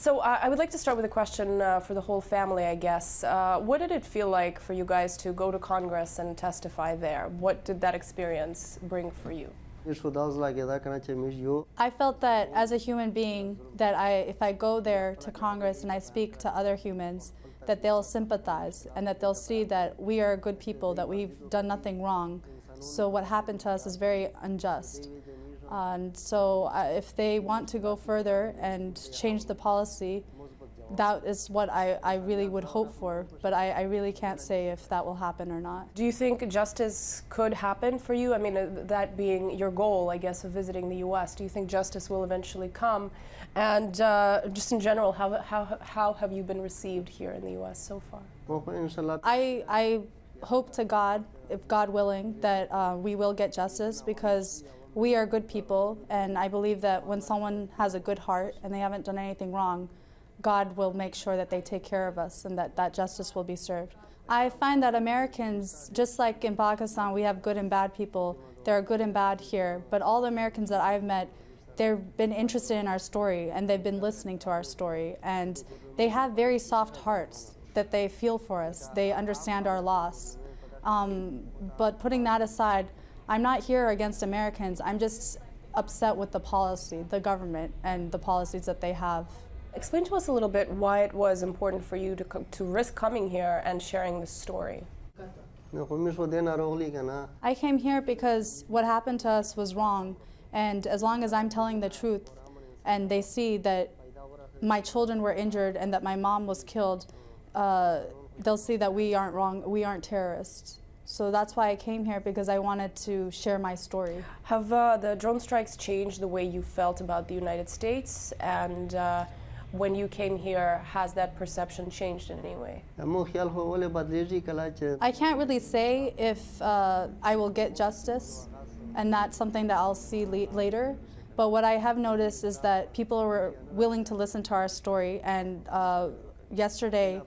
So I would like to start with a question for the whole family, I guess. What did it feel like for you guys to go to Congress and testify there? What did that experience bring for you? I felt that as a human being, that if I go there to Congress and I speak to other humans, that they'll sympathize and that they'll see that we are good people, that we've done nothing wrong. So what happened to us is very unjust. And so if they want to go further and change the policy, that is what I really would hope for, but I really can't say if that will happen or not. Do you think justice could happen for you? I mean, that being your goal, I guess, of visiting the U.S., do you think justice will eventually come? And just in general, how have you been received here in the U.S. so far? I hope to God, if God willing, that we will get justice, because we are good people, and I believe that when someone has a good heart and they haven't done anything wrong, God will make sure that they take care of us and that justice will be served. I find that Americans, just like in Pakistan, we have good and bad people. There are good and bad here, but all the Americans that I've met, they've been interested in our story and they've been listening to our story, and they have very soft hearts that they feel for us. They understand our loss. But putting that aside, I'm not here against Americans. I'm just upset with the policy, the government, and the policies that they have. Explain to us a little bit why it was important for you to risk coming here and sharing this story. I came here because what happened to us was wrong, and as long as I'm telling the truth and they see that my children were injured and that my mom was killed, they'll see that we aren't wrong, we aren't terrorists. So that's why I came here, because I wanted to share my story. Have the drone strikes changed the way you felt about the United States? And when you came here, has that perception changed in any way? I can't really say if I will get justice, and that's something that I'll see later. But what I have noticed is that people were willing to listen to our story, and yesterday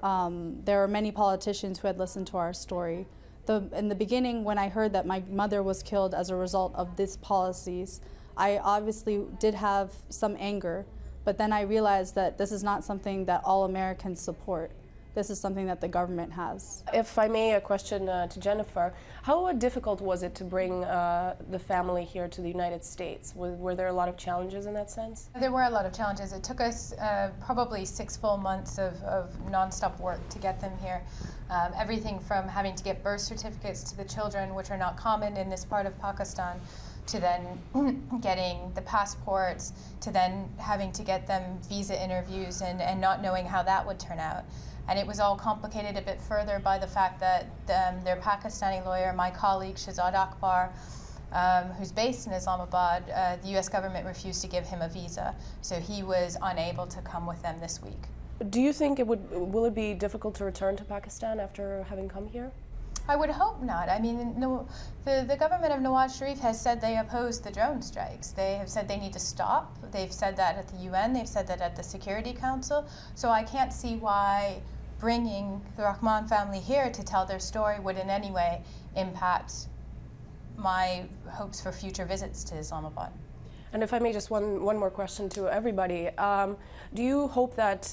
there were many politicians who had listened to our story. In the beginning, when I heard that my mother was killed as a result of these policies, I obviously did have some anger. But then I realized that this is not something that all Americans support. This is something that the government has. If I may, a question to Jennifer. How difficult was it to bring the family here to the United States? Were there a lot of challenges in that sense? There were a lot of challenges. It took us probably 6 full months of non-stop work to get them here. Everything from having to get birth certificates to the children, which are not common in this part of Pakistan, to then getting the passports, to then having to get them visa interviews and not knowing how that would turn out. And it was all complicated a bit further by the fact that their Pakistani lawyer, my colleague Shahzad Akbar, who's based in Islamabad, the US government refused to give him a visa, so he was unable to come with them this week. Do you think will it be difficult to return to Pakistan after having come here? I would hope not. I mean, no, the government of Nawaz Sharif has said they oppose the drone strikes. They have said they need to stop. They've said that at the UN. They've said that at the Security Council. So I can't see why bringing the Rehman family here to tell their story would in any way impact my hopes for future visits to Islamabad. And if I may, just one more question to everybody. Do you hope that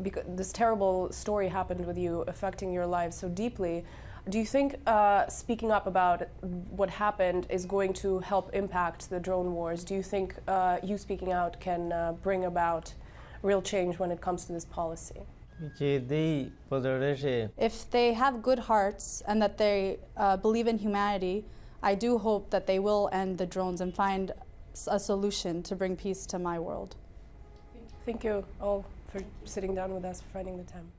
because this terrible story happened with you, affecting your lives so deeply, do you think speaking up about what happened is going to help impact the drone wars? Do you think you speaking out can bring about real change when it comes to this policy? If they have good hearts and that they believe in humanity, I do hope that they will end the drones and find a solution to bring peace to my world. Thank you all for sitting down with us, for finding the time.